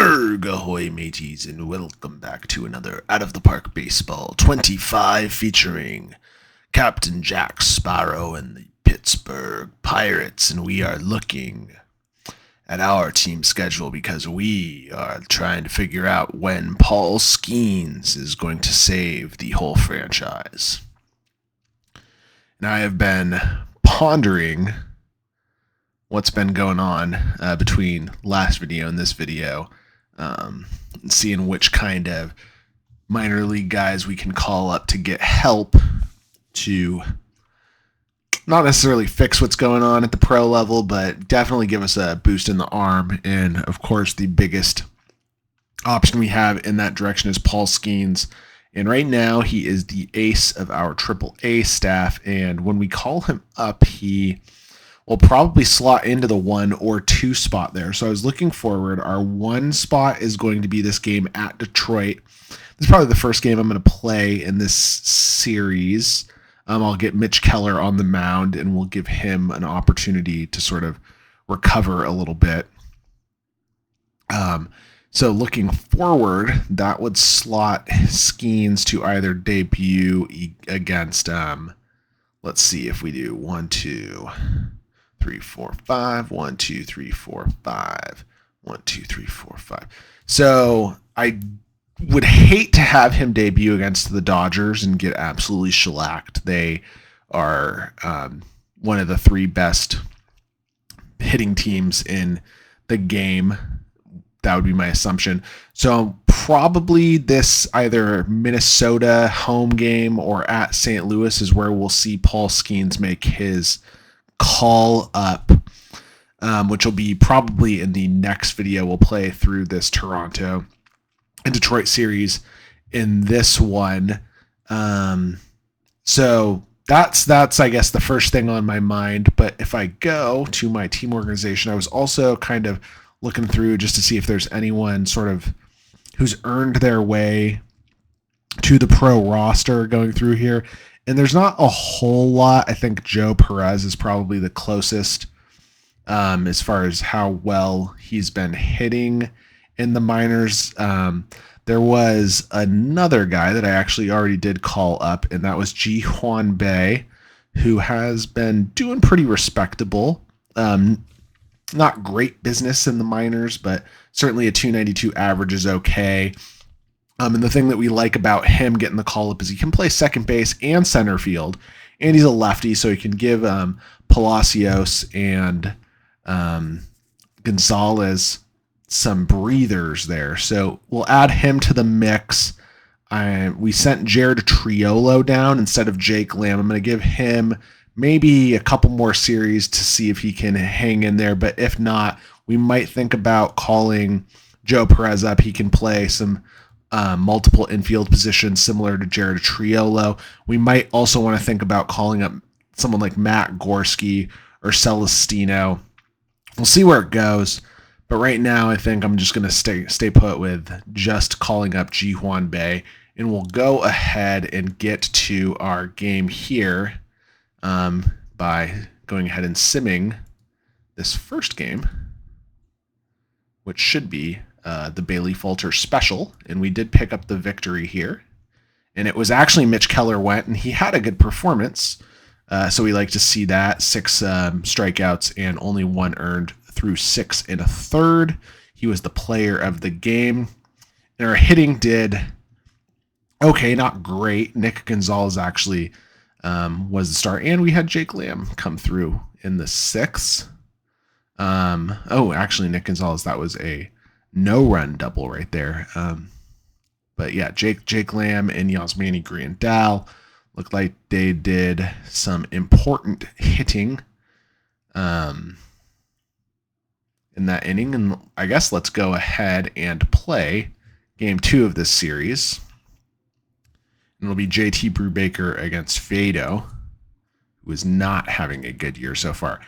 Arg, ahoy mateys, and welcome back to another Out of the Park Baseball 25 featuring Captain Jack Sparrow and the Pittsburgh Pirates, and we are looking at our team schedule because we are trying to figure out when Paul Skenes is going to save the whole franchise. And I have been pondering what's been going on between last video and this video, seeing which kind of minor league guys we can call up to get help to not necessarily fix what's going on at the pro level, but definitely give us a boost in the arm. And of course, the biggest option we have in that direction is Paul Skenes. And right now, he is the ace of our AAA staff. And when we call him up, he will probably slot into the 1 or 2 spot there. So I was looking forward. Our 1 spot is going to be this game at Detroit. This is probably the first game I'm going to play in this series. I'll get Mitch Keller on the mound, and we'll give him an opportunity to sort of recover a little bit. So looking forward, that would slot Skenes to either debut against, let's see if we do 1, 2, 3, 4, 5, 1, 2, 3, 4, 5, 1, 2, 3, 4, 5. So I would hate to have him debut against the Dodgers and get absolutely shellacked. They are one of the 3 best hitting teams in the game. That would be my assumption. So probably this either Minnesota home game or at St. Louis is where we'll see Paul Skenes make his call up, which will be probably in the next video. We'll play through this Toronto and Detroit series in this one. So that's I guess the first thing on my mind. But if I go to my team organization, I was also kind of looking through just to see if there's anyone sort of who's earned their way to the pro roster going through here. And there's not a whole lot. I think Joe Perez is probably the closest as far as how well he's been hitting in the minors. There was another guy that I actually already did call up, and that was Ji-Hwan Bae, who has been doing pretty respectable. Not great business in the minors, but certainly a 292 average is okay. And the thing that we like about him getting the call up is he can play second base and center field, and he's a lefty, so he can give Palacios and Gonzales some breathers there. So we'll add him to the mix. We sent Jared Triolo down instead of Jake Lamb. I'm going to give him maybe a couple more series to see if he can hang in there. But if not, we might think about calling Joe Perez up. He can play some multiple infield positions similar to Jared Triolo. We might also want to think about calling up someone like Matt Gorski or Celestino. We'll see where it goes. But right now, I think I'm just going to stay put with just calling up Ji-Hwan Bae. And we'll go ahead and get to our game here by going ahead and simming this first game, which should be the Bailey Falter special. And we did pick up the victory here. And it was actually Mitch Keller went, and he had a good performance. So we like to see that. 6 strikeouts and only 1 earned through 6 1/3. He was the player of the game. And our hitting did okay, not great. Nick Gonzales actually was the star. And we had Jake Lamb come through in the 6th. Actually, Nick Gonzales, that was a no-run double right there. But yeah, Jake Lamb and Yasmani Grandal looked like they did some important hitting in that inning. And I guess let's go ahead and play game 2 of this series. And it'll be JT Brubaker against Fado, who is not having a good year so far.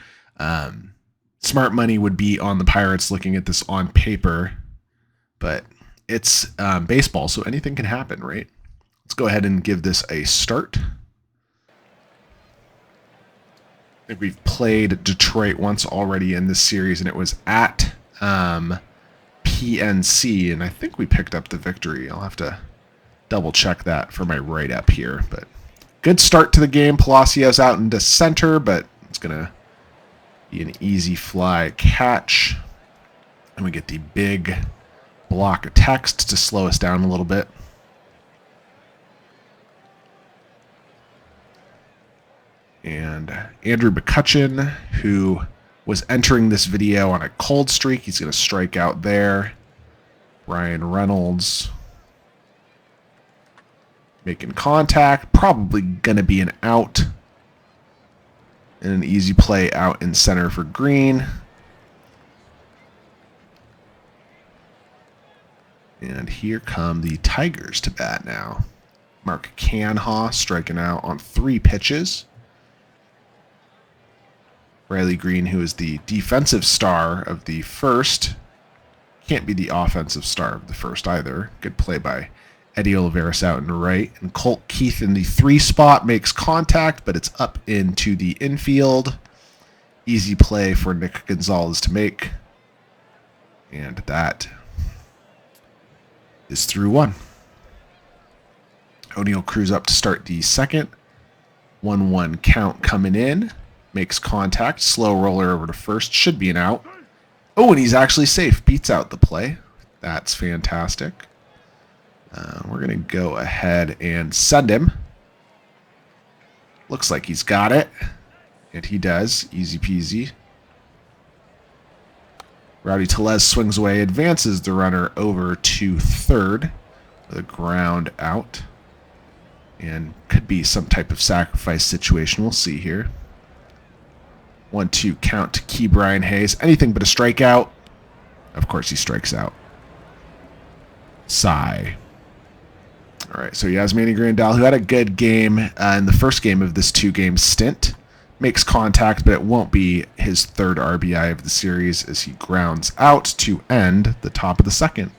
Smart money would be on the Pirates looking at this on paper, but it's baseball, so anything can happen, right? Let's go ahead and give this a start. I think we've played Detroit once already in this series, and it was at PNC, and I think we picked up the victory. I'll have to double check that for my write-up here. But good start to the game. Palacios out into center, but it's going to be an easy fly catch. And we get the big block of text to slow us down a little bit. And Andrew McCutcheon, who was entering this video on a cold streak, he's going to strike out there. Brian Reynolds making contact, probably going to be an out. And an easy play out in center for Green. And here come the Tigers to bat now. Mark Canhaw striking out on 3 pitches. Riley Green, who is the defensive star of the first, can't be the offensive star of the first either. Good play by Eddie Olivares out in the right. And Colt Keith in the 3 spot makes contact, but it's up into the infield. Easy play for Nick Gonzales to make. And that is through 1. O'Neill Cruz up to start the second. 1-1 count coming in. Makes contact. Slow roller over to first. Should be an out. Oh, and he's actually safe. Beats out the play. That's fantastic. We're going to go ahead and send him. Looks like he's got it. And he does. Easy peasy. Rowdy Tellez swings away, advances the runner over to third with a ground out. And could be some type of sacrifice situation. We'll see here. 1-2 count to Key Brian Hayes. Anything but a strikeout. Of course he strikes out. Sigh. All right, so Yasmani Grandal, who had a good game in the first game of this 2-game stint, makes contact, but it won't be his 3rd RBI of the series as he grounds out to end the top of the second.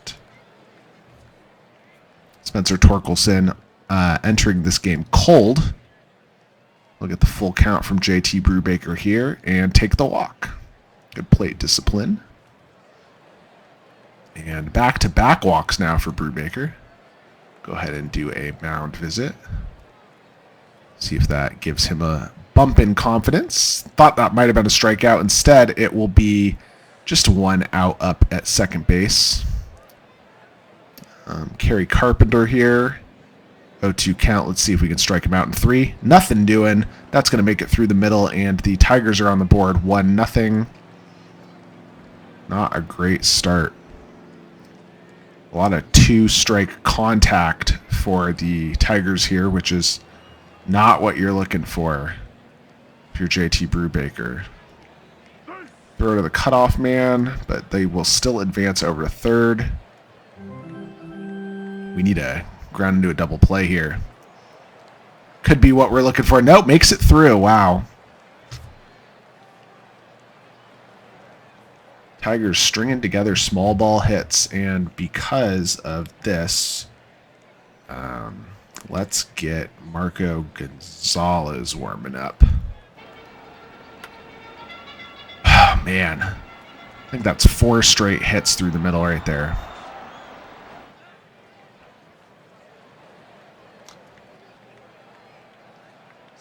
Spencer Torkelson entering this game cold. Look at the full count from JT Brubaker here and take the walk. Good plate discipline. And back-to-back walks now for Brubaker. Go ahead and do a mound visit. See if that gives him a bump in confidence. Thought that might have been a strikeout. Instead, it will be just 1 out up at second base. Kerry Carpenter here. 0-2 count. Let's see if we can strike him out in 3. Nothing doing. That's going to make it through the middle, and the Tigers are on the board 1-0. Not a great start. A lot of 2-strike contact for the Tigers here, which is not what you're looking for if you're JT Brubaker. Throw to the cutoff man, but they will still advance over to third. We need a ground into a double play here. Could be what we're looking for. Nope, makes it through. Wow. Tigers stringing together small ball hits, and because of this, let's get Marco Gonzalez warming up. Oh, man. I think that's 4 straight hits through the middle right there.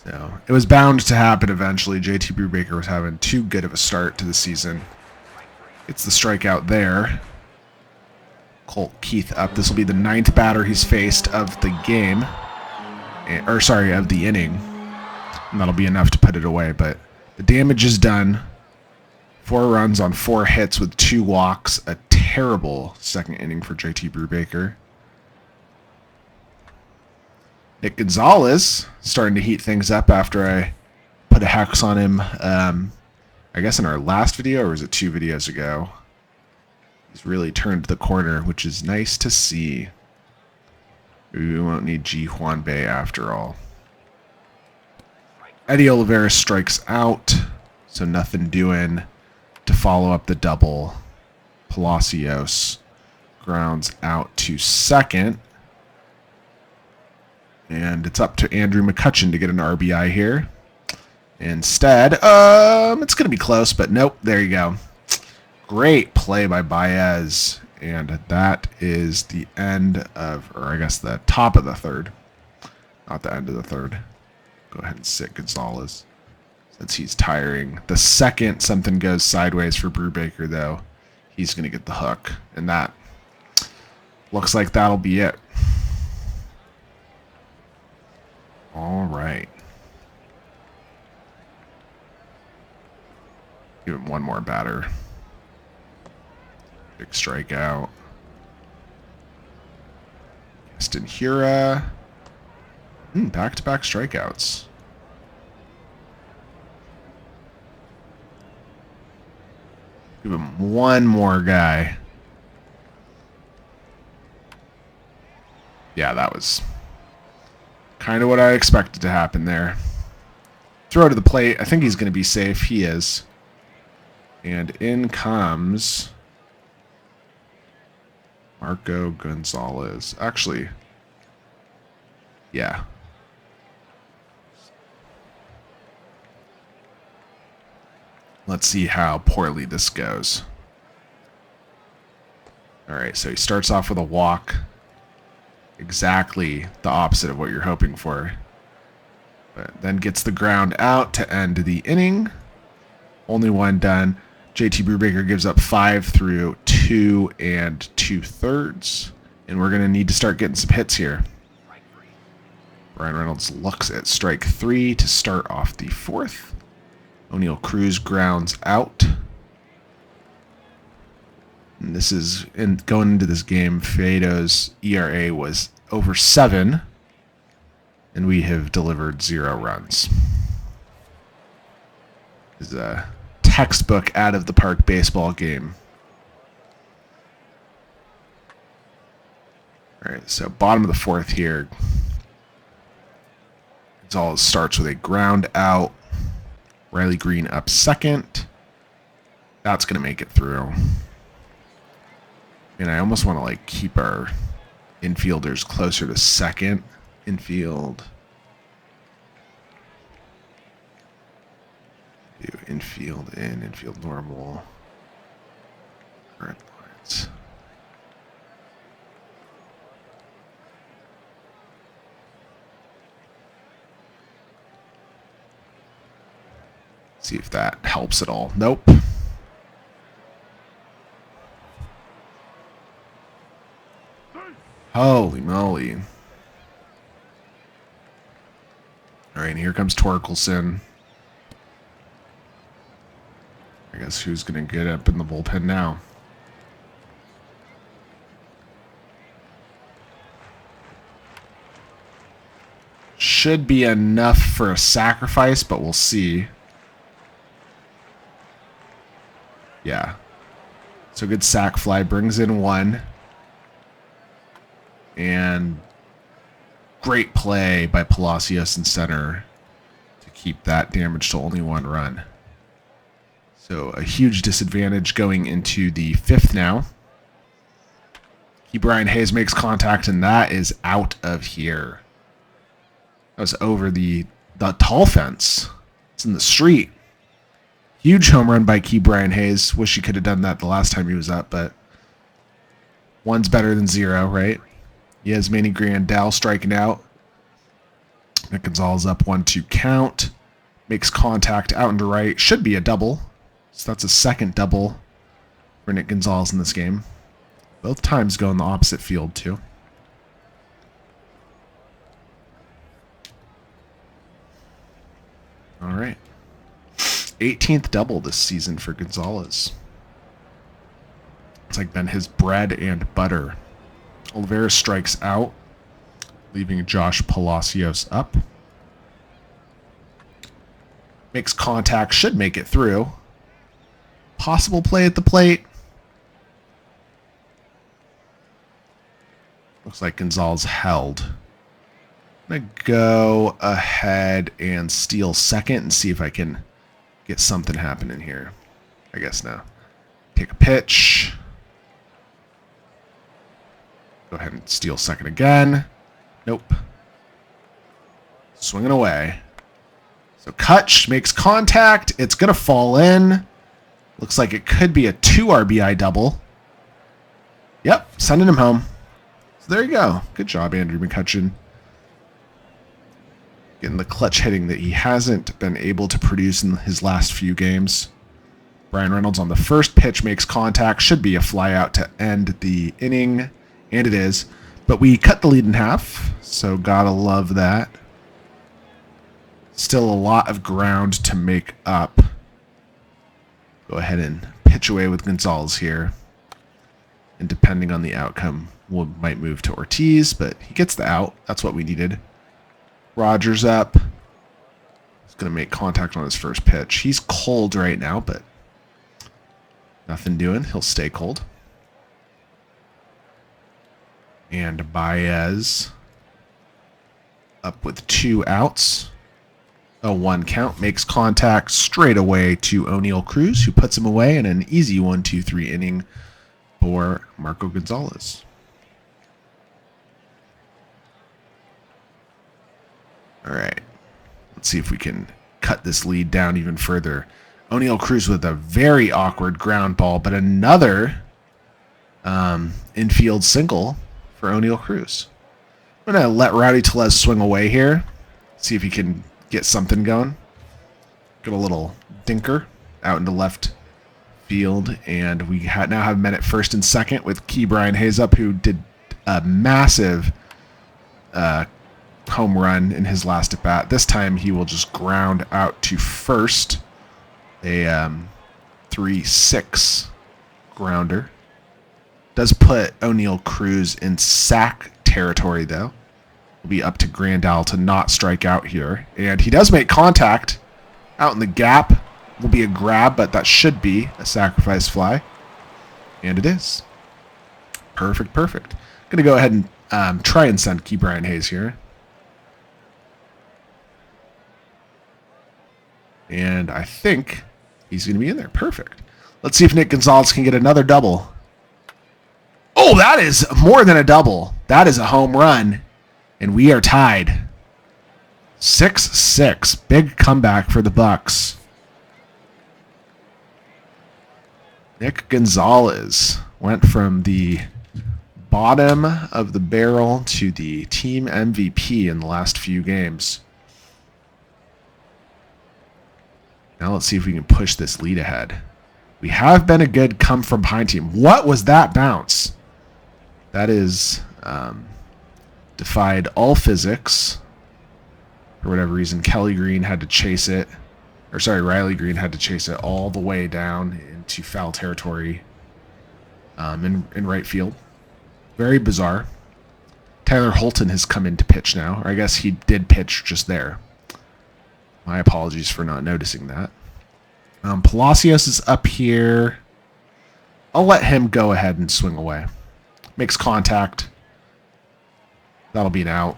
So it was bound to happen eventually. JT Brubaker was having too good of a start to the season. It's the strikeout there. Colt Keith up. This will be the 9th batter he's faced of the game. Of the inning. And that'll be enough to put it away, but the damage is done. 4 runs on 4 hits with 2 walks. A terrible second inning for JT Brubaker. Nick Gonzales starting to heat things up after I put a hex on him, I guess in our last video, or was it 2 videos ago? He's really turned the corner, which is nice to see. Maybe we won't need Ji Hwan Bei after all. Eddie Olivares strikes out, so nothing doing to follow up the double. Palacios grounds out to second. And it's up to Andrew McCutcheon to get an RBI here. Instead, it's going to be close, but nope, there you go. Great play by Baez And that is the end of, or I guess the top of the third. Not the end of the third. Go ahead and sit Gonzales since he's tiring. The second something goes sideways for Brubaker, though, he's going to get the hook. And that looks like that'll be it. All right. Give him one more batter. Big strikeout. Stenhura. Back-to-back strikeouts. Give him one more guy. Yeah, that was kind of what I expected to happen there. Throw to the plate. I think he's going to be safe. He is. And in comes Marco Gonzales. Actually, yeah. Let's see how poorly this goes. All right, so he starts off with a walk. Exactly the opposite of what you're hoping for. But then gets the ground out to end the inning. Only one done. JT Brubaker gives up 5 through 2 2/3. And we're going to need to start getting some hits here. Ryan Reynolds looks at strike 3 to start off the 4th. O'Neal Cruz grounds out. And this is going into this game, Faedo's ERA was over 7, and we have delivered 0 runs. This is a textbook out of the park baseball game. All right, so bottom of the 4th here. Gonzales starts with a ground out. Riley Green up second. That's going to make it through. And I almost want to keep our infielders closer to second. Infield. Do infield in, infield normal. Current lines. See if that helps at all. Nope. Holy moly. All right, here comes Torkelson. I guess who's going to get up in the bullpen now? Should be enough for a sacrifice, but we'll see. Yeah. So good sack fly. Brings in 1. And great play by Palacios in center to keep that damage to only 1 run. So a huge disadvantage going into the 5th now. Brian Hayes makes contact, and that is out of here. That was over the tall fence. It's in the street. Huge home run by Brian Hayes. Wish he could have done that the last time he was up, but 1's better than 0, right? Yasmani Grandal striking out. Nick Gonzales up 1-2 count. Makes contact out into right. Should be a double. So that's a second double for Nick Gonzales in this game. Both times go in the opposite field, too. All right. 18th double this season for Gonzales. It's been his bread and butter. Oliveira strikes out, leaving Josh Palacios up. Makes contact, should make it through. Possible play at the plate. Looks like Gonzales held. I'm going to go ahead and steal second and see if I can get something happening here. I guess now. Take a pitch. Go ahead and steal second again. Nope. Swinging away. So Kutch makes contact. It's going to fall in. Looks like it could be a 2 RBI double. Yep, sending him home. So there you go. Good job, Andrew McCutcheon. Getting the clutch hitting that he hasn't been able to produce in his last few games. Brian Reynolds on the first pitch makes contact. Should be a fly out to end the inning. And it is. But we cut the lead in half, so gotta love that. Still a lot of ground to make up. Go ahead and pitch away with Gonzales here. And depending on the outcome, we might move to Ortiz, but he gets the out. That's what we needed. Rogers up. He's going to make contact on his first pitch. He's cold right now, but nothing doing. He'll stay cold. And Baez up with 2 outs. A 1 count. Makes contact straight away to O'Neal Cruz, who puts him away in an easy 1-2-3 inning for Marco Gonzales. All right. Let's see if we can cut this lead down even further. O'Neal Cruz with a very awkward ground ball, but another infield single for O'Neal Cruz. I'm going to let Rowdy Tellez swing away here. See if he can get something going. Get a little dinker out into left field. And we now have men at first and second with Key Brian Hayes up, who did a massive home run in his last at bat. This time he will just ground out to first. A 3-6 grounder. Does put O'Neal Cruz in sack territory, though. Will be up to Grandal to not strike out here. And he does make contact out in the gap. Will be a grab, but that should be a sacrifice fly. And it is. Perfect, perfect. Going to go ahead and try and send Key Brian Hayes here. And I think he's going to be in there. Perfect. Let's see if Nick Gonzales can get another double. Oh, that is more than a double. That is a home run. And we are tied. 6-6. Big comeback for the Bucks. Nick Gonzales went from the bottom of the barrel to the team MVP in the last few games. Now let's see if we can push this lead ahead. We have been a good come-from-behind team. What was that bounce? That is defied all physics. For whatever reason, Kelly Green had to chase it. Or sorry, Riley Green had to chase it all the way down into foul territory in right field. Very bizarre. Tyler Holton has come in to pitch now. Or I guess he did pitch just there. My apologies for not noticing that. Palacios is up here. I'll let him go ahead and swing away. Makes contact. That'll be an out.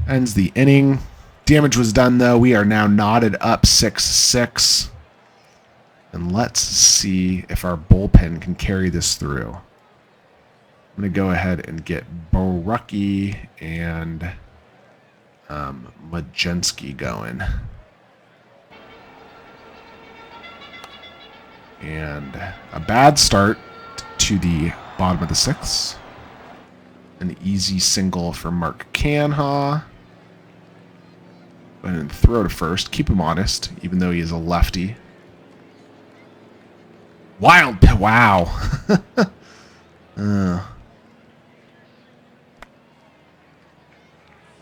Ends the inning. Damage was done, though. We are now knotted up 6-6. And let's see if our bullpen can carry this through. I'm going to go ahead and get Borucki and Majensky going. And a bad start to the bottom of the 6th. An easy single for Mark Canha. Go ahead and throw to first. Keep him honest, even though he is a lefty. Wow.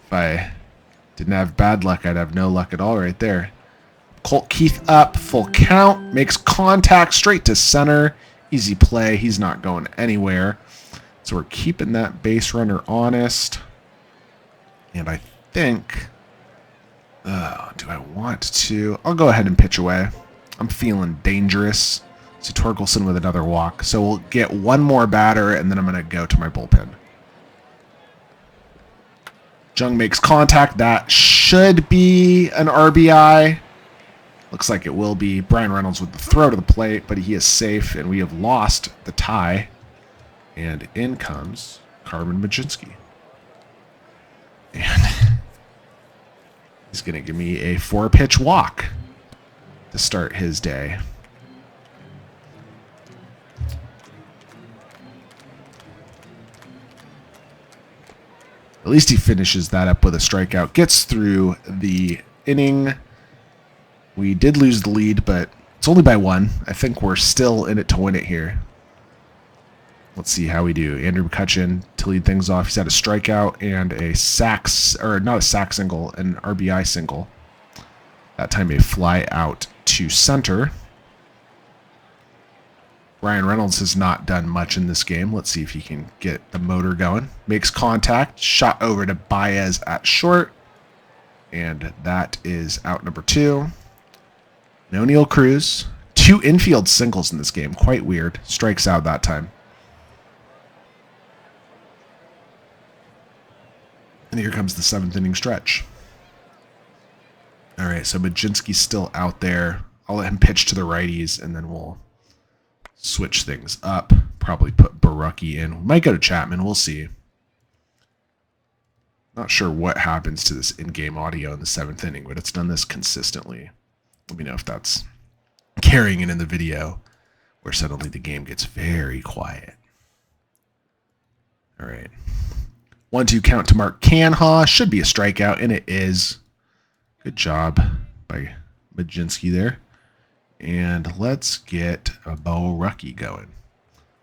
If I didn't have bad luck, I'd have no luck at all right there. Colt Keith up, full count, makes contact straight to center. Easy play. He's not going anywhere. So we're keeping that base runner honest. And I think... do I want to... I'll go ahead and pitch away. I'm feeling dangerous. So Torkelson with another walk. So we'll get one more batter, and then I'm going to go to my bullpen. Jung makes contact. That should be an RBI. Looks like it will be. Brian Reynolds with the throw to the plate, but he is safe, and we have lost the tie. And in comes Carmen Majinski. And he's going to give me a 4-pitch walk to start his day. At least he finishes that up with a strikeout. Gets through the inning. We did lose the lead, but it's only by 1. I think we're still in it to win it here. Let's see how we do. Andrew McCutchen to lead things off. He's had a strikeout and a sack, or not a sack single, an RBI single. That time a fly out to center. Ryan Reynolds has not done much in this game. Let's see if he can get the motor going. Makes contact. Shot over to Baez at short. And that is out number 2. No Neil Cruz. 2 infield singles in this game. Quite weird. Strikes out that time. And here comes the 7th inning stretch. All right, so Majinski's still out there. I'll let him pitch to the righties, and then we'll switch things up. Probably put Barucki in. We might go to Chapman. We'll see. Not sure what happens to this in-game audio in the 7th inning, but it's done this consistently. Let me know if that's carrying it in the video, where suddenly the game gets very quiet. All right. 1-2 count to Mark Canha. Should be a strikeout, and it is. Good job by Majinski there. And let's get a Barucki going.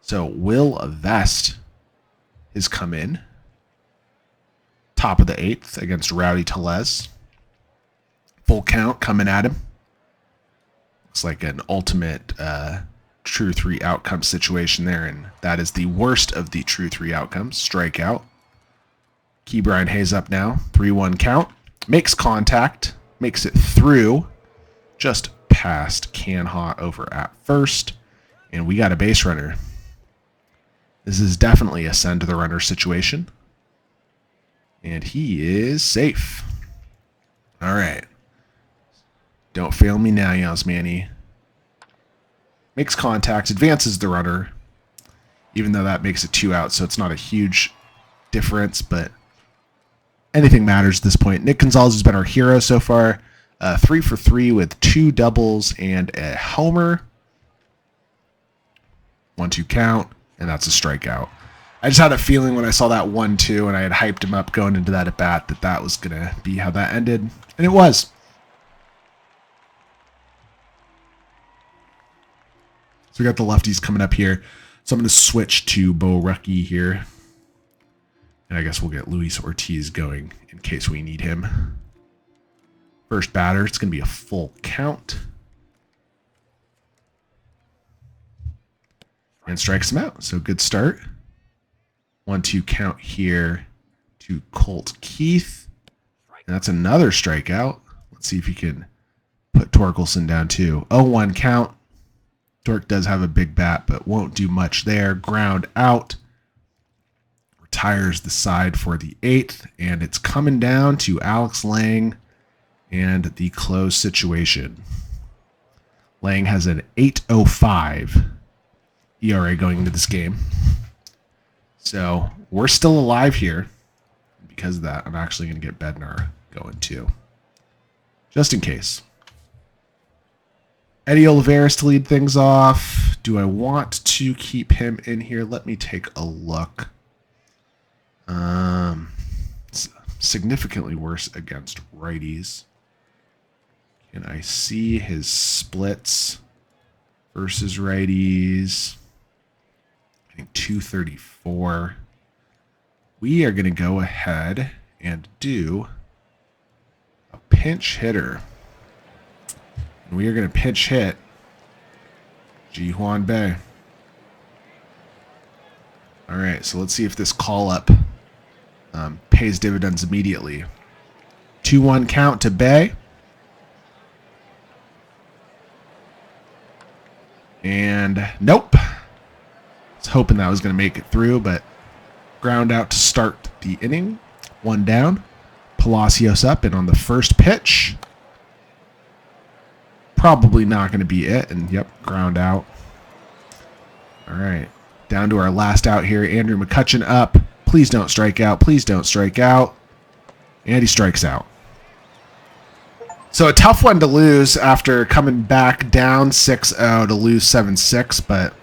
So Will Vest has come in. Top of the 8th against Rowdy Tellez. Full count coming at him. Looks like an ultimate true 3 outcome situation there, and that is the worst of the true 3 outcomes. Strikeout. Key Brian Hayes up now. 3-1 count. Makes contact. Makes it through. Just past Canha over at first. And we got a base runner. This is definitely a send to the runner situation. And he is safe. All right. Don't fail me now, Yasmani. Makes contact. Advances the runner. Even though that makes it 2 out, so it's not a huge difference, but anything matters at this point. Nick Gonzales has been our hero so far. 3 for 3 with 2 doubles and a homer. 1-2 count, and that's a strikeout. I just had a feeling when I saw that 1-2 and I had hyped him up going into that at bat that that was going to be how that ended, and it was. So we got the lefties coming up here. So I'm going to switch to Barucki here. And I guess we'll get Luis Ortiz going in case we need him. First batter, it's going to be a full count. And strikes him out. So good start. 1-2 count here to Colt Keith. And that's another strikeout. Let's see if he can put Torkelson down too. 0-1 count. Torque does have a big bat, but won't do much there. Ground out. Retires the side for the 8th, and it's coming down to Alex Lang and the close situation. Lang has an 8.05 ERA going into this game. So we're still alive here. Because of that, I'm actually going to get Bednar going too. Just in case. Eddie Olivares to lead things off. Do I want to keep him in here? Let me take a look. Significantly worse against righties. Can I see his splits versus righties? I think 234. We are going to go ahead and do a pinch hitter. And we are going to pinch hit Ji Hwan Bae. All right, so let's see if this call-up pays dividends immediately. 2-1 count to Bae. And nope. I was hoping that was going to make it through, but ground out to start the inning. 1 down. Palacios up, and on the first pitch, probably not going to be it. And yep, ground out. All right. Down to our last out here. Andrew McCutchen up. Please don't strike out. Please don't strike out. And he strikes out. So a tough one to lose after coming back down 6-0 to lose 7-6, but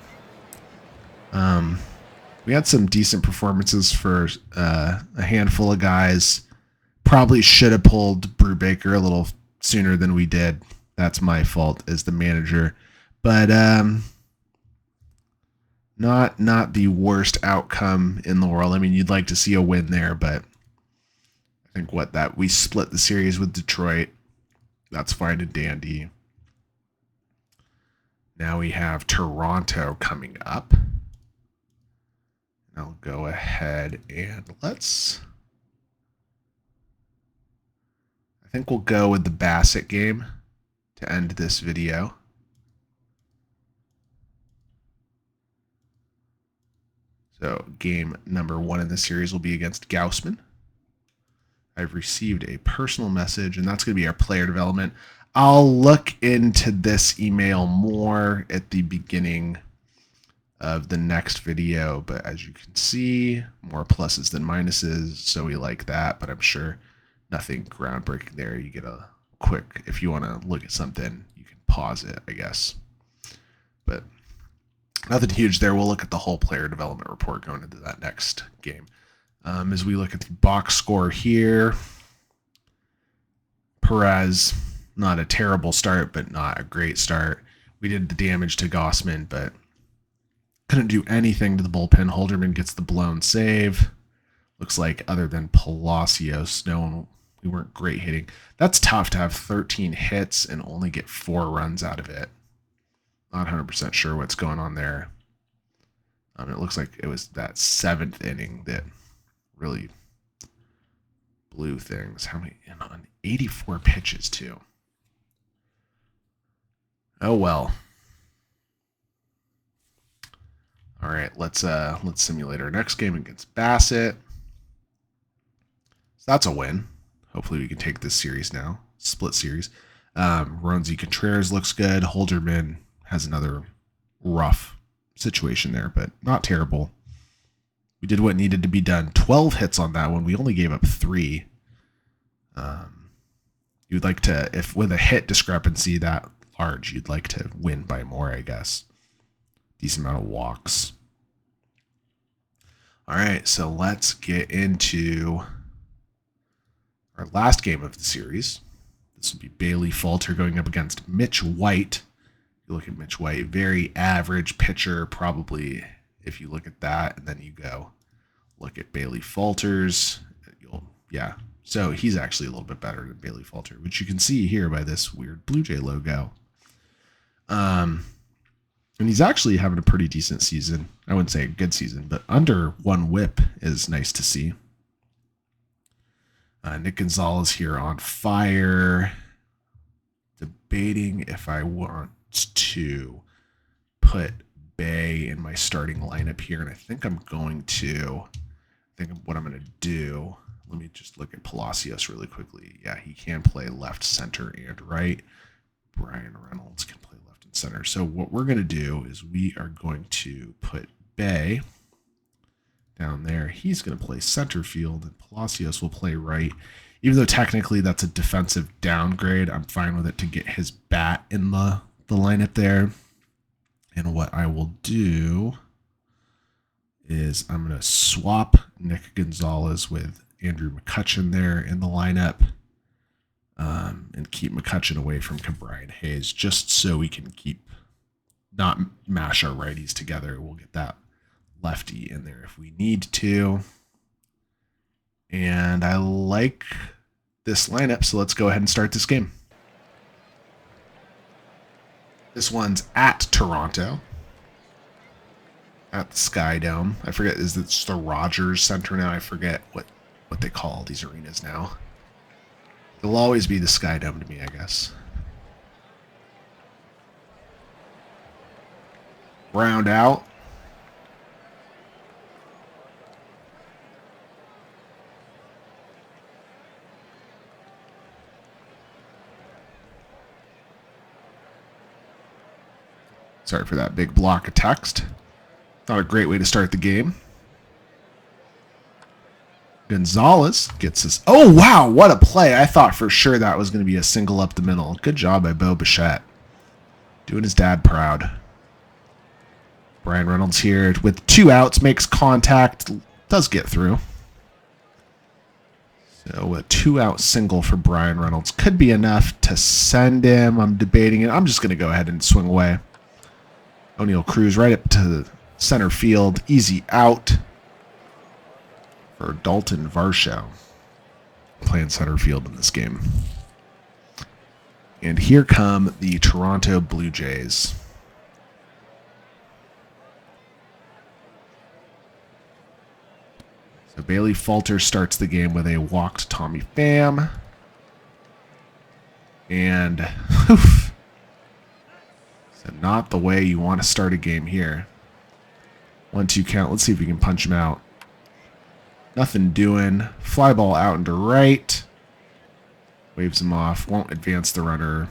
We had some decent performances for a handful of guys. Probably should have pulled Brubaker a little sooner than we did. That's my fault as the manager. But not the worst outcome in the world. I mean, you'd like to see a win there, but I think we split the series with Detroit. That's fine and dandy. Now we have Toronto coming up. I'll go ahead and I think we'll go with the Bassett game to end this video. So game number 1 in the series will be against Gaussman. I've received a personal message, and that's going to be our player development. I'll look into this email more at the beginning of the next video, but as you can see, more pluses than minuses, so we like that, but I'm sure nothing groundbreaking there. You get a quick, if you want to look at something, you can pause it, I guess. But nothing huge there. We'll look at the whole player development report going into that next game. As we look at the box score here, Perez, not a terrible start, but not a great start. We did the damage to Gaussman, but couldn't do anything to the bullpen. Holderman gets the blown save. Looks like other than Palacios, we weren't great hitting. That's tough to have 13 hits and only get 4 runs out of it. Not 100% sure what's going on there. It looks like it was that 7th inning that really blew things. How many? On 84 pitches too. Oh well. All right, let's simulate our next game against Bassett. So that's a win. Hopefully we can take this series now. Split series. Ronzi Contreras looks good. Holderman has another rough situation there, but not terrible. We did what needed to be done. 12 hits on that one. We only gave up 3. You'd like to, if with a hit discrepancy that large, you'd like to win by more, I guess. Decent amount of walks. All right, so let's get into our last game of the series. This will be Bailey Falter going up against Mitch White. You look at Mitch White, very average pitcher, probably, if you look at that, and then you go look at Bailey Falter's, so he's actually a little bit better than Bailey Falter, which you can see here by this weird Blue Jay logo. And he's actually having a pretty decent season. I wouldn't say a good season, but under 1 whip is nice to see. Nick Gonzales here on fire. Debating if I want to put Bay in my starting lineup here, and I think I'm going to. What I'm going to do, let me just look at Palacios really quickly. Yeah, he can play left, center, and right. Brian Reynolds can play left and center. So what we're going to do is we are going to put Bay down there. He's going to play center field, and Palacios will play right. Even though technically that's a defensive downgrade, I'm fine with it to get his bat in the lineup there. And what I will do is I'm going to swap Nick Gonzales with Andrew McCutchen there in the lineup, and keep McCutchen away from Brian Hayes, just so we can not mash our righties together. We'll get that lefty in there if we need to. And I like this lineup, so let's go ahead and start this game. This one's at Toronto, at the Sky Dome. I forget, is it the Rogers Center now? I forget what they call these arenas now. It'll always be the Sky Dome to me, I guess. Round out. Sorry for that big block of text. Not a great way to start the game. Gonzales gets us. Oh, wow, what a play. I thought for sure that was going to be a single up the middle. Good job by Bo Bichette. Doing his dad proud. Brian Reynolds here with 2 outs, makes contact, does get through. So a 2-out single for Brian Reynolds could be enough to send him. I'm debating it. I'm just going to go ahead and swing away. O'Neill Cruz right up to center field. Easy out for Dalton Varsho. Playing center field in this game. And here come the Toronto Blue Jays. So Bailey Falter starts the game with a walk to Tommy Pham. And oof, so not the way you want to start a game here. 1-2 count. Let's see if we can punch him out. Nothing doing. Fly ball out into right. Waves him off. Won't advance the runner.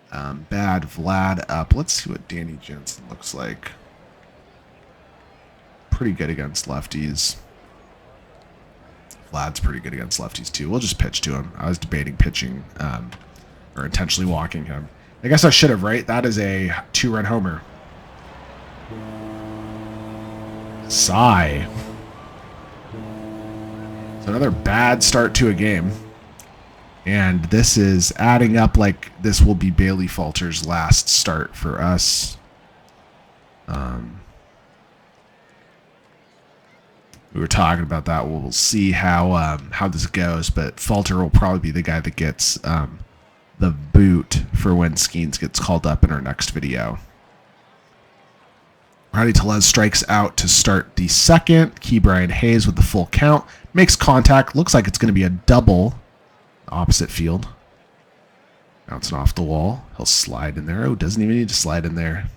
Bad Vlad up. Let's see what Danny Jensen looks like. Pretty good against lefties. Vlad's pretty good against lefties too. We'll just pitch to him. I was debating pitching or intentionally walking him. I guess I should have, right? That is a 2-run homer. Sigh. So another bad start to a game. And this is adding up like this will be Bailey Falter's last start for us. We were talking about that. We'll see how this goes, but Falter will probably be the guy that gets the boot for when Skenes gets called up in our next video. Rowdy Tellez strikes out to start the second. Key Brian Hayes with the full count. Makes contact. Looks like it's going to be a double. Opposite field. Bouncing off the wall. He'll slide in there. Oh, doesn't even need to slide in there.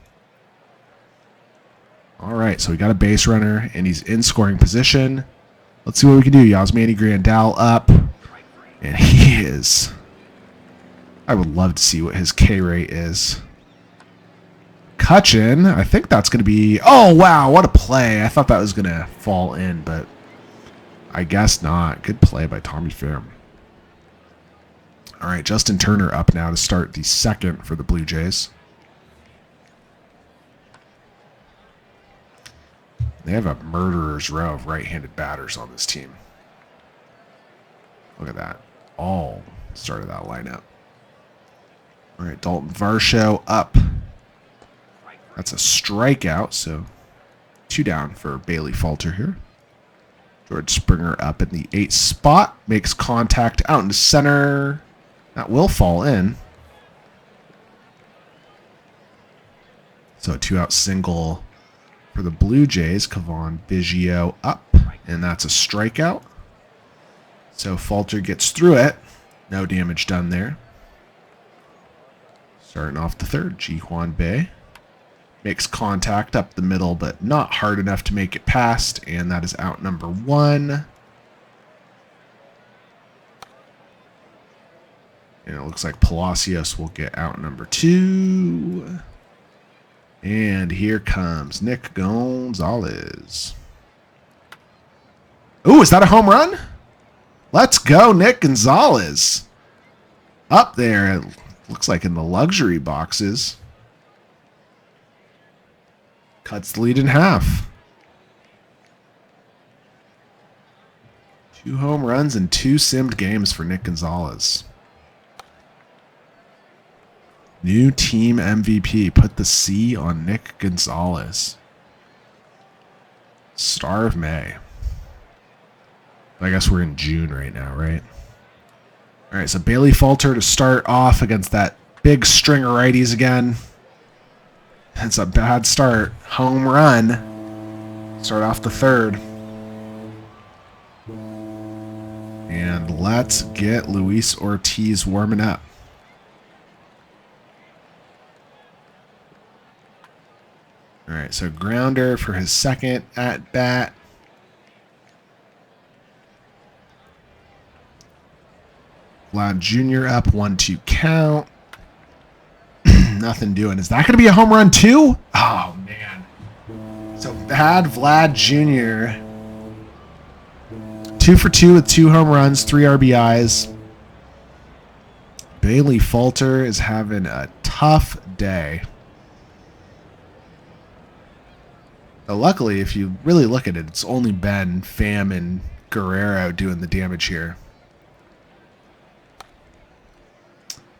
All right, so we got a base runner, and he's in scoring position. Let's see what we can do. Yasmani Grandal up. And he is... I would love to see what his K rate is. Cutchin, I think that's going to be... Oh, wow, what a play. I thought that was going to fall in, but I guess not. Good play by Tommy Pham. All right, Justin Turner up now to start the second for the Blue Jays. They have a murderer's row of right-handed batters on this team. Look at that. All started that lineup. All right, Dalton Varsho up. That's a strikeout, so 2 down for Bailey Falter here. George Springer up in the 8th spot. Makes contact out into center. That will fall in. So a 2-out single for the Blue Jays. Kevon Biggio up, and that's a strikeout. So Falter gets through it. No damage done there. Starting off the third, Ji-Hwan Bae. Makes contact up the middle, but not hard enough to make it past, and that is out number 1. And it looks like Palacios will get out number 2. And here comes Nick Gonzales. Ooh, is that a home run? Let's go, Nick Gonzales. Up there, it looks like in the luxury boxes. Cuts the lead in half. 2 home runs and 2 simmed games for Nick Gonzales. New team MVP. Put the C on Nick Gonzales. Star of May. I guess we're in June right now, right? All right, so Bailey Falter to start off against that big string of righties again. That's a bad start. Home run. Start off the third. And let's get Luis Ortiz warming up. All right, so grounder for his second at bat. Vlad Jr. up, 1-2 count. Nothing doing. Is that going to be a home run too? Oh, man. So bad Vlad Jr. 2 for 2 with 2 home runs, 3 RBIs. Bailey Falter is having a tough day. But luckily, if you really look at it, it's only been Pham and Guerrero doing the damage here.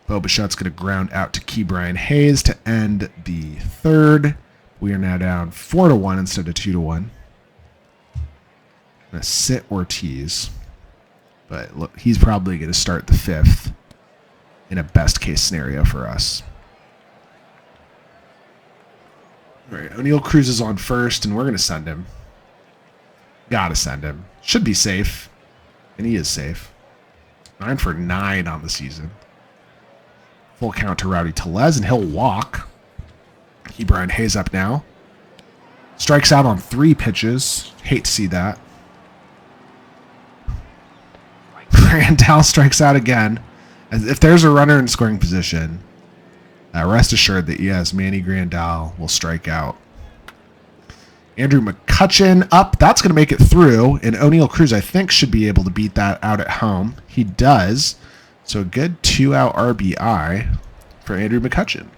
Bo Bichette's going to ground out to Ke'Bryan Hayes to end the third. We are now down 4-1 instead of 2-1. Going to sit Ortiz. But look, he's probably going to start the fifth in a best case scenario for us. All right, O'Neill Cruz is on first, and we're going to send him. Gotta send him. Should be safe. And he is safe. 9 for 9 on the season. Full count to Rowdy Tellez, and he'll walk. Ke'Bryan Hayes up now. Strikes out on 3 pitches. Hate to see that. Grandal strikes out again. As if there's a runner in scoring position, rest assured that yes, Manny Grandal will strike out. Andrew McCutchen up. That's going to make it through. And O'Neill Cruz, I think, should be able to beat that out at home. He does. So a good 2-out RBI for Andrew McCutchen,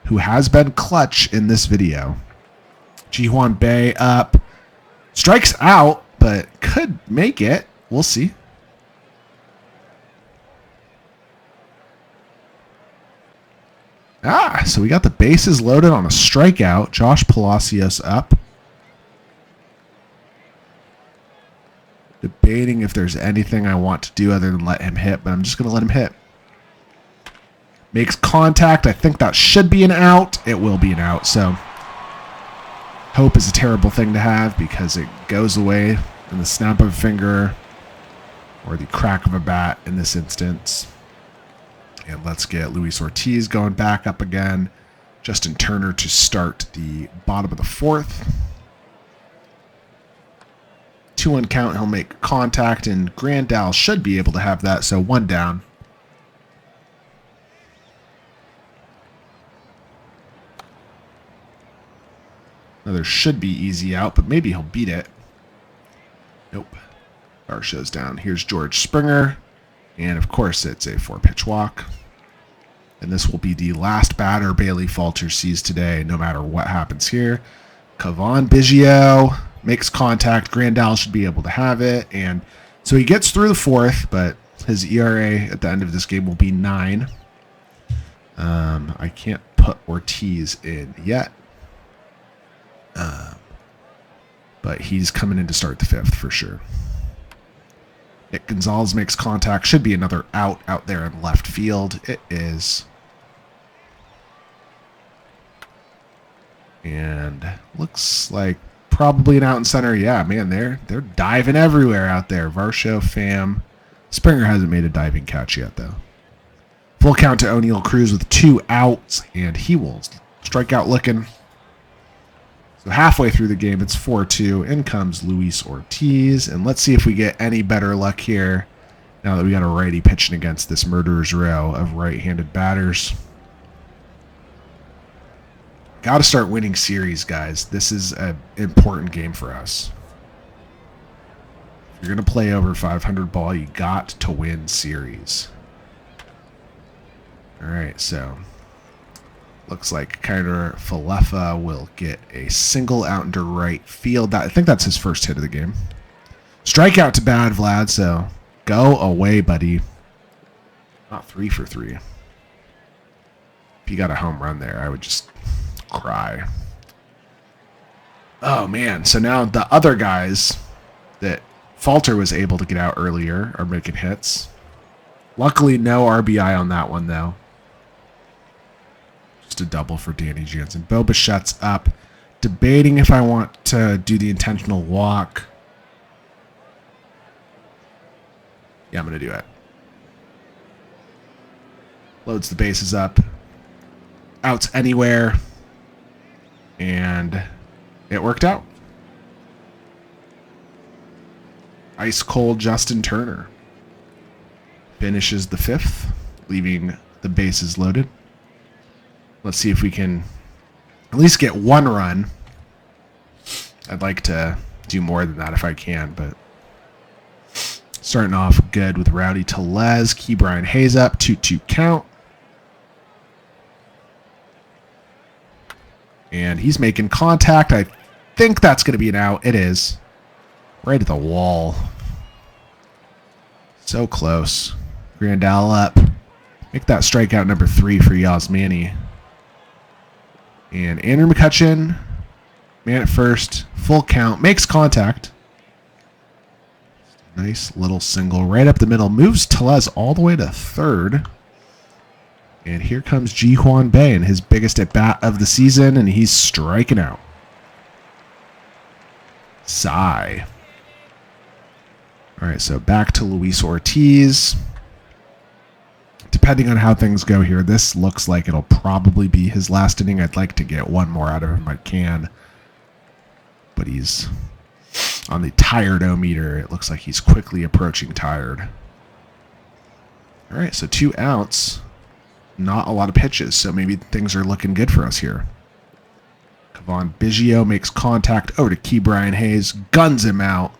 who has been clutch in this video. Ji-Hwan Bae up. Strikes out, but could make it. We'll see. So we got the bases loaded on a strikeout. Josh Palacios up. Debating if there's anything I want to do other than let him hit, but I'm just going to let him hit. Makes contact. I think that should be an out. It will be an out. So hope is a terrible thing to have because it goes away in the snap of a finger or the crack of a bat in this instance. And let's get Luis Ortiz going back up again. Justin Turner to start the bottom of the fourth. 2-1 count. He'll make contact, and Grandal should be able to have that. So 1 down. Another should be easy out, but maybe he'll beat it. Nope. Bar shows down. Here's George Springer. And, of course, it's a 4-pitch walk. And this will be the last batter Bailey Falter sees today, no matter what happens here. Cavan Biggio makes contact. Grandal should be able to have it. And so he gets through the fourth, but his ERA at the end of this game will be 9. I can't put Ortiz in yet. But he's coming in to start the fifth for sure. Nick Gonzales makes contact. Should be another out there in left field. It is. And looks like probably an out in center. Yeah, man, they're diving everywhere out there. Varsho, Pham. Springer hasn't made a diving catch yet, though. Full count to O'Neill Cruz with 2 outs, and he will strike out looking. So halfway through the game, it's 4-2. In comes Luis Ortiz. And let's see if we get any better luck here now that we got a righty pitching against this murderer's row of right-handed batters. Got to start winning series, guys. This is an important game for us. If you're going to play over 500 ball, you got to win series. All right, so looks like Kyler Falefa will get a single out into right field. I think that's his first hit of the game. Strikeout to bad, Vlad, so go away, buddy. Not 3 for 3. If you got a home run there, I would just cry. Oh, man. So now the other guys that Falter was able to get out earlier are making hits. Luckily, no RBI on that one, though. Just a double for Danny Jansen. Bo Bichette's up. Debating if I want to do the intentional walk. Yeah, I'm going to do it. Loads the bases up. Outs anywhere. And it worked out. Ice cold Justin Turner finishes the fifth, leaving the bases loaded. Let's see if we can at least get 1 run. I'd like to do more than that if I can, but starting off good with Rowdy Tellez. Ke'Bryan Hayes up, 2-2 count. And he's making contact. I think that's going to be an out. It is. Right at the wall. So close. Grandal up. Make that strikeout number 3 for Yasmani. And Andrew McCutchen, man at first, full count, makes contact. Nice little single right up the middle. Moves Tellez all the way to third. And here comes Ji-Hwan Bae in his biggest at-bat of the season, and he's striking out. Sigh. All right, so back to Luis Ortiz. Depending on how things go here, this looks like it'll probably be his last inning. I'd like to get one more out of him. I can. But he's on the tired-o-meter. It looks like he's quickly approaching tired. All right, so 2 outs. Not a lot of pitches, so maybe things are looking good for us here. Kevon Biggio makes contact over to Ke'Bryan Hayes. Guns him out.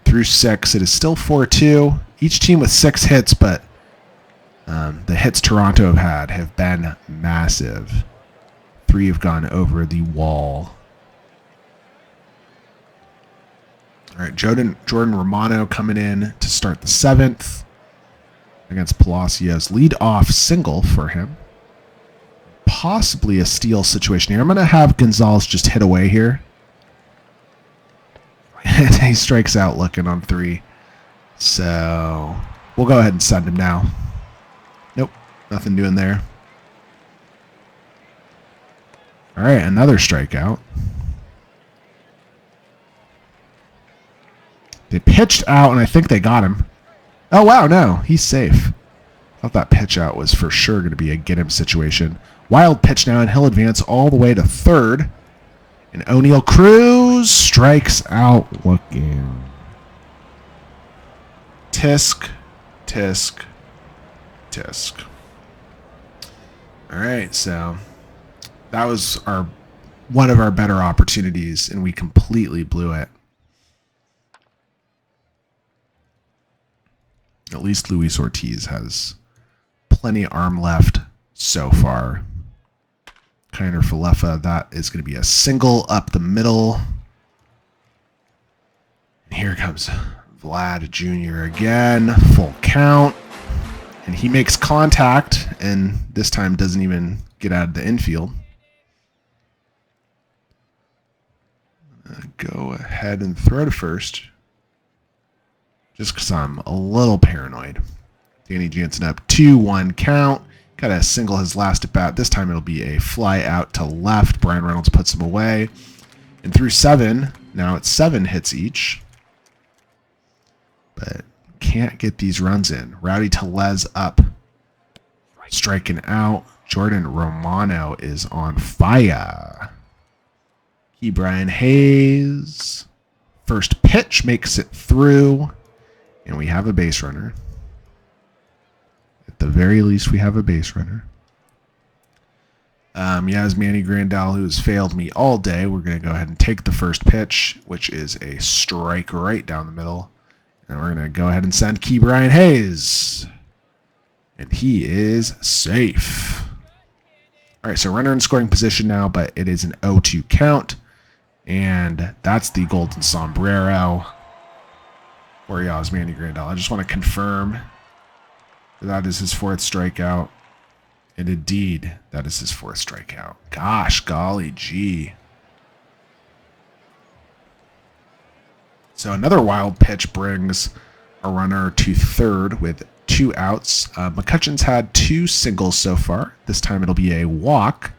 Through 6. It is still 4-2. Each team with 6 hits, but the hits Toronto have been massive. 3 have gone over the wall. All right, Jordan Romano coming in to start the 7th against Palacios. Lead-off single for him. Possibly a steal situation here. I'm going to have Gonzales just hit away here. He strikes out looking on 3. So we'll go ahead and send him now. Nope, nothing doing there. All right, another strikeout. They pitched out, and I think they got him. Oh, wow, no, he's safe. Thought that pitch out was for sure going to be a get-him situation. Wild pitch now, and he'll advance all the way to third. And O'Neal Cruz strikes out looking. Tisk, tisk, tisk. All right, so that was one of our better opportunities, and we completely blew it. At least Luis Ortiz has plenty of arm left so far. Kiner Falefa, that is going to be a single up the middle. And here comes Vlad Jr. again, full count. And he makes contact, and this time doesn't even get out of the infield. Go ahead and throw to first. Just because I'm a little paranoid. Danny Jansen up 2-1 count. Got to single his last at bat. This time it'll be a fly out to left. Brian Reynolds puts him away. And through 7, now it's 7 hits each. But can't get these runs in. Rowdy Tellez up. Striking out. Jordan Romano is on fire. Ke'Bryan Hayes. First pitch makes it through. And we have a base runner. At the very least, we have a base runner. Yasmani Grandal, who has failed me all day. We're going to go ahead and take the first pitch, which is a strike right down the middle. And we're going to go ahead and send Ke'Bryan Hayes. And he is safe. All right, so runner in scoring position now, but it is an 0-2 count. And that's the golden sombrero for Yasmani Grandal. I just want to confirm that is his 4th strikeout. And indeed, that is his 4th strikeout. Gosh, golly gee. So another wild pitch brings a runner to third with 2 outs. McCutchen's had 2 singles so far. This time it'll be a walk.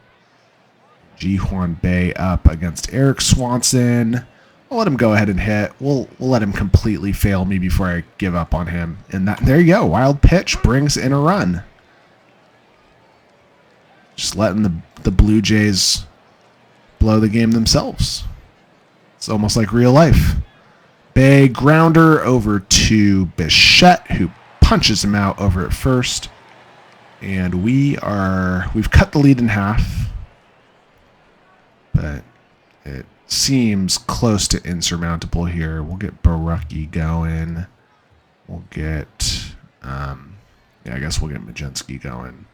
Ji-Hwan Bae up against Eric Swanson. I'll let him go ahead and hit. We'll let him completely fail me before I give up on him. And there you go. Wild pitch brings in a run. Just letting the Blue Jays blow the game themselves. It's almost like real life. Bae grounder over to Bichette, who punches him out over at first. And we've cut the lead in half. But it seems close to insurmountable here. We'll get Barucki going. We'll get, I guess we'll get Majinski going.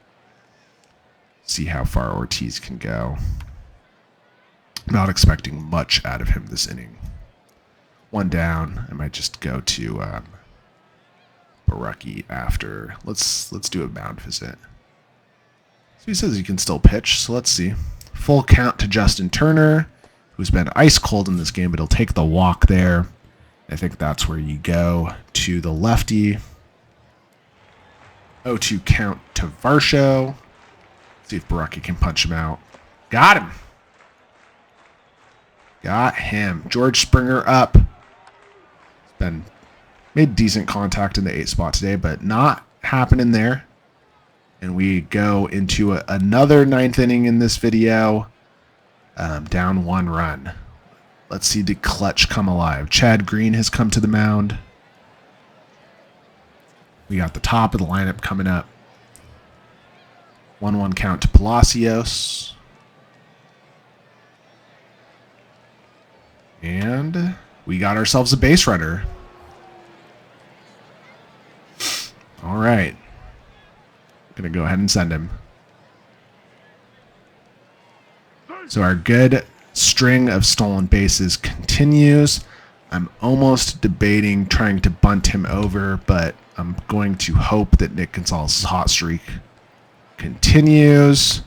See how far Ortiz can go. Not expecting much out of him this inning. One down. I might just go to Barucki after. Let's do a mound visit. So he says he can still pitch, so let's see. Full count to Justin Turner, who's been ice cold in this game, but he'll take the walk there. I think that's where you go to the lefty. 0-2 count to Varsho. See if Barucki can punch him out. Got him. Got him. George Springer up. He's been made decent contact in the 8 spot today, but not happening there. And we go into another 9th inning in this video. Down 1 run. Let's see the clutch come alive. Chad Green has come to the mound. We got the top of the lineup coming up. 1-1 count to Palacios. And we got ourselves a base runner. All right. Gonna go ahead and send him. So our good string of stolen bases continues. I'm almost debating trying to bunt him over, but I'm going to hope that Nick Gonzales' hot streak continues.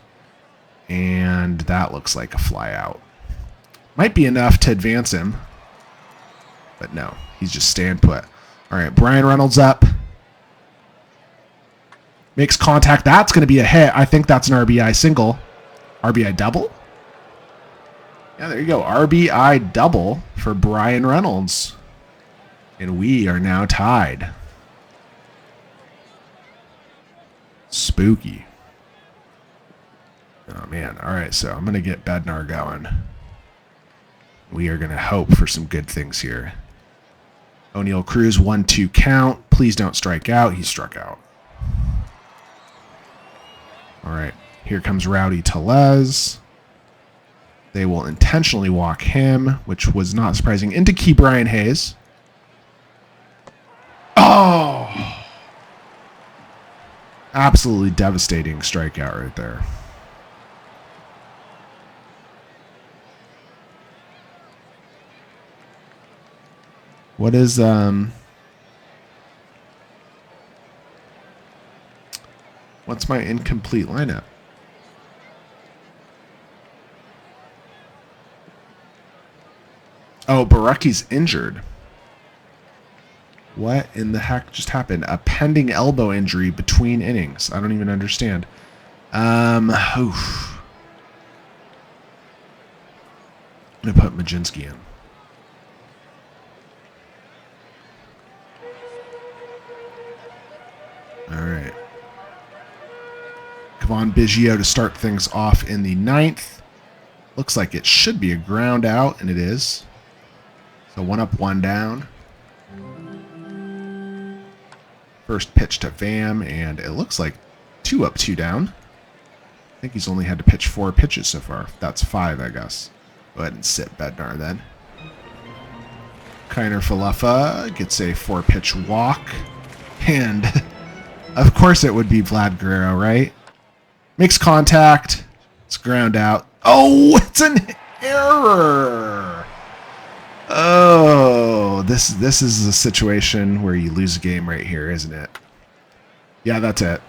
And that looks like a fly out. Might be enough to advance him. But no, he's just staying put. All right, Brian Reynolds up. Makes contact. That's going to be a hit. I think that's an RBI single. RBI double? Yeah, there you go. RBI double for Brian Reynolds. And we are now tied. Spooky. Oh, man. All right, so I'm going to get Bednar going. We are going to hope for some good things here. O'Neal Cruz, 1-2 count. Please don't strike out. He struck out. All right, here comes Rowdy Tellez. They will intentionally walk him, which was not surprising, into Key Brian Hayes. Oh! Absolutely devastating strikeout right there. What is what's my incomplete lineup? Oh, Barucki's injured. What in the heck just happened? A pending elbow injury between innings. I don't even understand. Oof. I'm gonna put Majinski in. All right. Kevon Biggio to start things off in the 9th. Looks like it should be a ground out, and it is. So 1 up, 1 down. First pitch to Vam, and it looks like 2 up, 2 down. I think he's only had to pitch 4 pitches so far. That's 5, I guess. Go ahead and sit Bednar then. Kiner Falefa gets a 4-pitch walk. And of course it would be Vlad Guerrero, right? Makes contact. It's ground out. Oh, it's an error. Oh, this is a situation where you lose a game right here, isn't it? Yeah, that's it.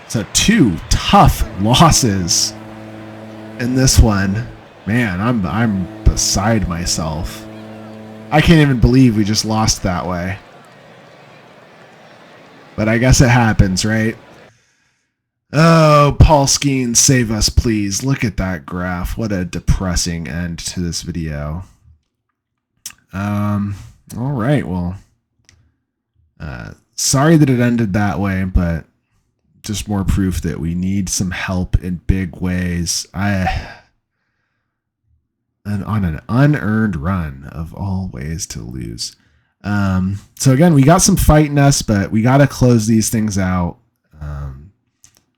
So 2 tough losses in this one. Man, I'm beside myself. I can't even believe we just lost that way. But I guess it happens, right? Oh, Paul Skenes, save us, please. Look at that graph. What a depressing end to this video. All right, well, sorry that it ended that way, but just more proof that we need some help in big ways. And on an unearned run of all ways to lose. So again, we got some fight in us, but we got to close these things out.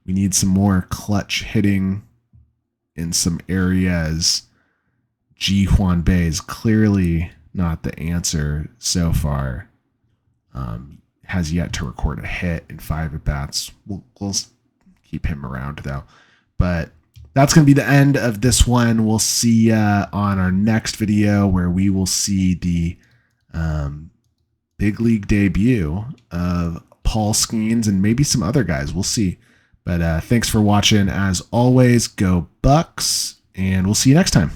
We need some more clutch hitting in some areas. Ji Hwan Bei is clearly not the answer so far. Has yet to record a hit in 5 at-bats. We'll keep him around though. But that's going to be the end of this one. We'll see on our next video where we will see the big league debut of Paul Skenes and maybe some other guys. We'll see. But thanks for watching. As always, go Bucks, and we'll see you next time.